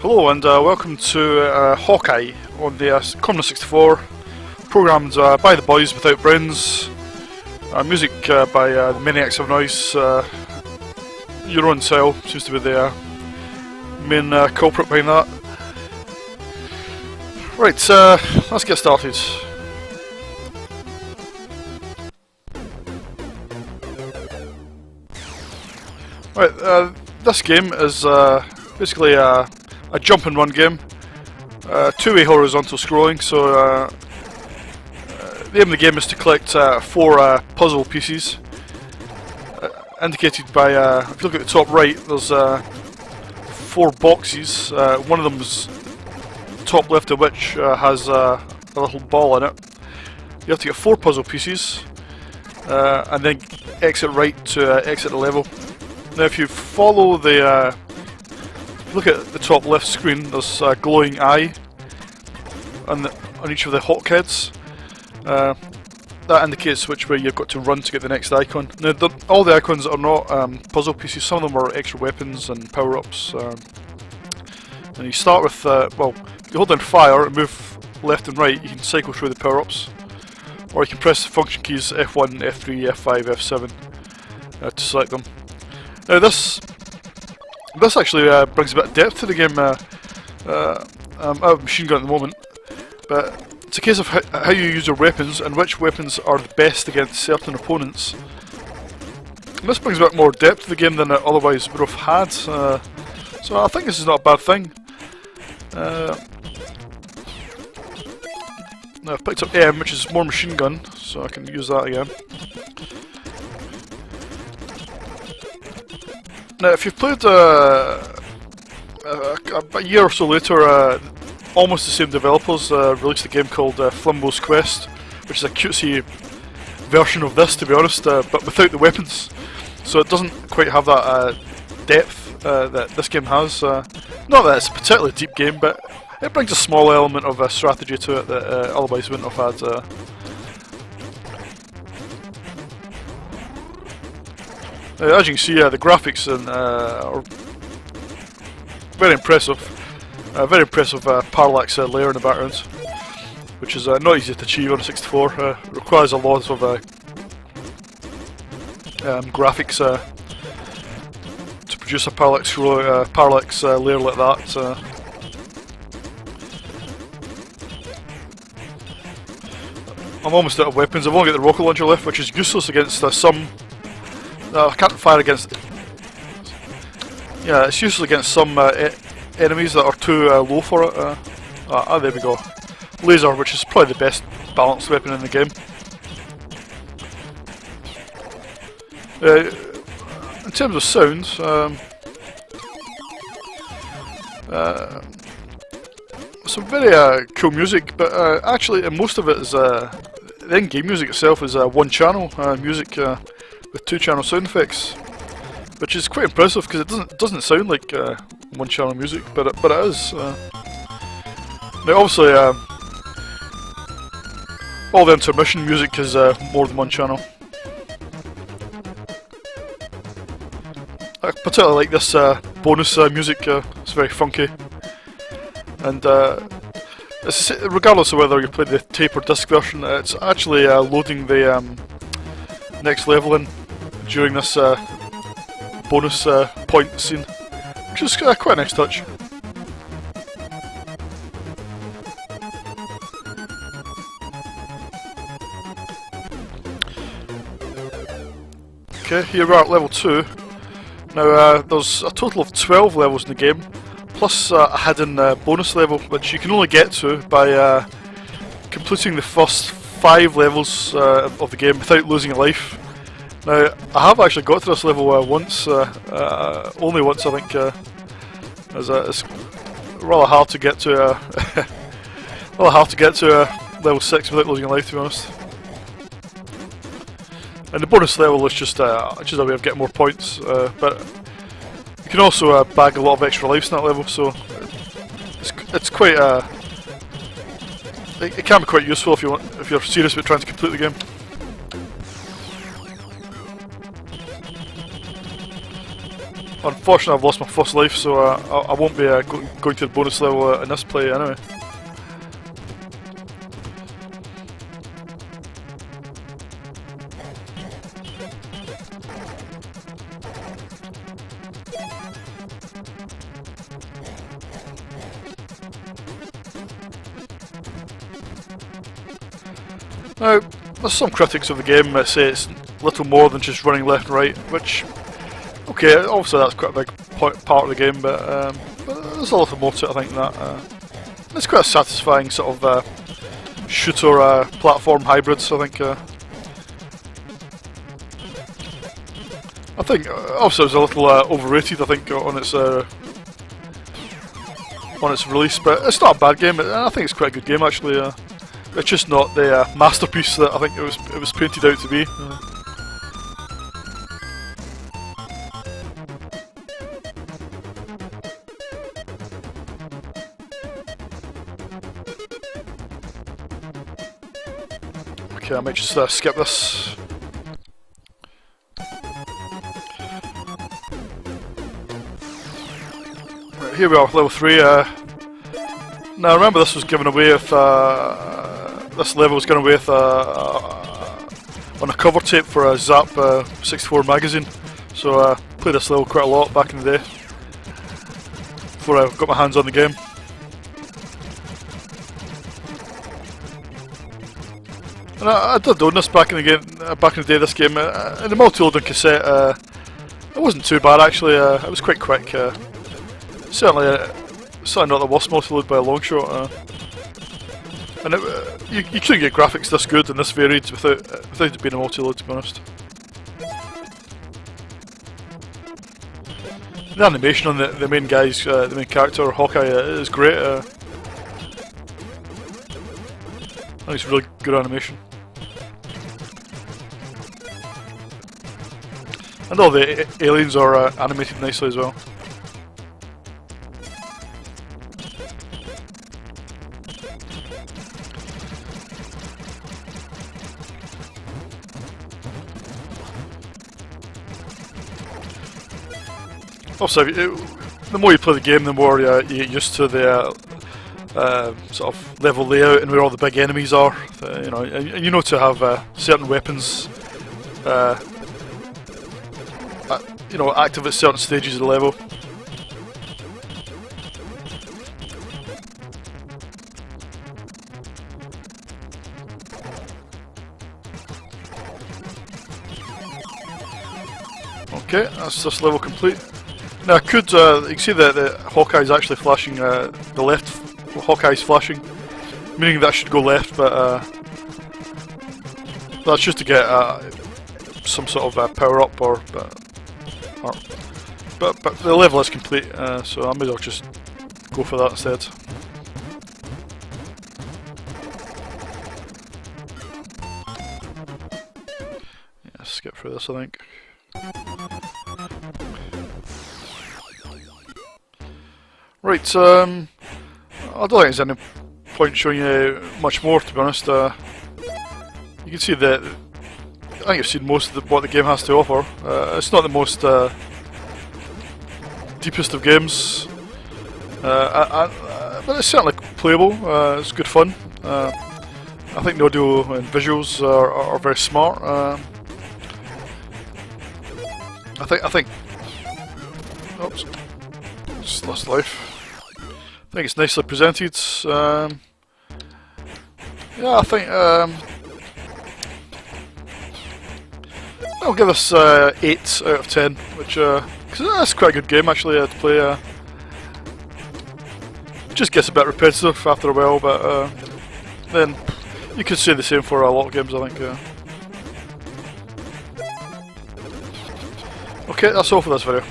Hello and welcome to Hawkeye on the Commodore 64, programmed by the boys without brains, music by the Maniacs of Noise. Your Own Cell seems to be the main culprit behind that. Right, let's get started. Right, this game is basically a jump and run game, two-way horizontal scrolling. So the aim of the game is to collect 4 puzzle pieces, indicated by, if you look at the top right, there's 4 boxes. One of them is top left of which has a little ball in it. You have to get 4 puzzle pieces, and then exit right to exit the level. Now if you follow the look at the top left screen, there's a glowing eye on each of the hotkeys. That indicates which way you've got to run to get the next icon. Now, all the icons are not puzzle pieces. Some of them are extra weapons and power-ups. And you start with, well, you hold down fire and move left and right. You can cycle through the power-ups, or you can press the function keys F1, F3, F5, F7 to select them. Now this actually brings a bit of depth to the game. I'm out of machine gun at the moment, but it's a case of how you use your weapons and which weapons are the best against certain opponents. And this brings a bit more depth to the game than it otherwise would have had, so I think this is not a bad thing. Now I've picked up M, which is more machine gun, so I can use that again. Now, if you've played a year or so later, almost the same developers released a game called Flimbo's Quest, which is a cutesy version of this, to be honest, but without the weapons. So it doesn't quite have that depth that this game has. Not that it's a particularly deep game, but it brings a small element of strategy to it that otherwise wouldn't have had. As you can see, the graphics are very impressive. Very impressive parallax layer in the background, which is not easy to achieve on a 64. Requires a lot of graphics to produce a parallax layer like that. I'm almost out of weapons. I've only got the rocket launcher left, which is useless against some. I can't fire against. Yeah, it's useless against some enemies that are too low for it. There we go. Laser, which is probably the best balanced weapon in the game. In terms of sound, some very cool music, but actually most of it is the in-game music itself is one-channel music. With 2-channel sound effects, which is quite impressive because it doesn't sound like one-channel music, but it is. Now, obviously, all the intermission music is more than one channel. I particularly like this bonus music. It's very funky, and regardless of whether you play the tape or disc version, it's actually loading the next level in during this bonus point scene, which is quite a nice touch. Okay, here we are at level 2. Now there's a total of 12 levels in the game, plus a hidden bonus level, which you can only get to by completing the first 5 levels of the game without losing a life. Now, I have actually got to this level once, only once I think, as it's rather hard to get to level 6 without losing a life, to be honest. And the bonus level is just a way of getting more points, but you can also bag a lot of extra lives in that level, so it's quite it can be quite useful if you're serious about trying to complete the game. unfortunately I've lost my first life, so I won't be going to the bonus level in this play anyway. Now, there's some critics of the game that say it's little more than just running left and right, which, okay, obviously that's quite a big part of the game, but there's a little more to it, I think, than that. It's quite a satisfying sort of shooter platform hybrid, so I think obviously it was a little overrated, I think, on its release, but it's not a bad game. I think it's quite a good game actually. It's just not the masterpiece that I think it was painted out to be. Okay, I might just skip this. Right, here we are with level 3. Now remember this was given away with this level was given away with on a cover tape for a Zap 64 magazine. So I played this level quite a lot back in the day before I got my hands on the game. And I did own this back in the game, back in the day. This game, in the multi-loading cassette, it wasn't too bad actually. It was quite quick. Certainly not the worst multi-load by a long shot. And you couldn't get graphics this good and this varied without it being a multi-load, to be honest. The animation on the main guys, the main character Hawkeye, is great. I think it's really good animation. And all the aliens are animated nicely as well. Also, the more you play the game, the more you get used to the sort of level layout and where all the big enemies are. You know, and you know to have certain weapons, you know, active at certain stages of the level. Okay, that's this level complete. Now I could, you can see that the Hawkeye's actually flashing, the left Hawkeye's flashing, meaning that should go left, but that's just to get some sort of power up but the level is complete, so I may as well just go for that instead. Yeah, skip through this I think. Right, I don't think there's any point showing you much more, to be honest. You can see that I think you've seen most of what the game has to offer. It's not the most deepest of games, but it's certainly playable. It's good fun. I think the audio and visuals are very smart. I think. Oops, just lost life. I think it's nicely presented. Yeah, I think I'll give this 8 out of 10, which because that's quite a good game actually to play. It just gets a bit repetitive after a while, but then you could say the same for a lot of games, I think. Okay, that's all for this video.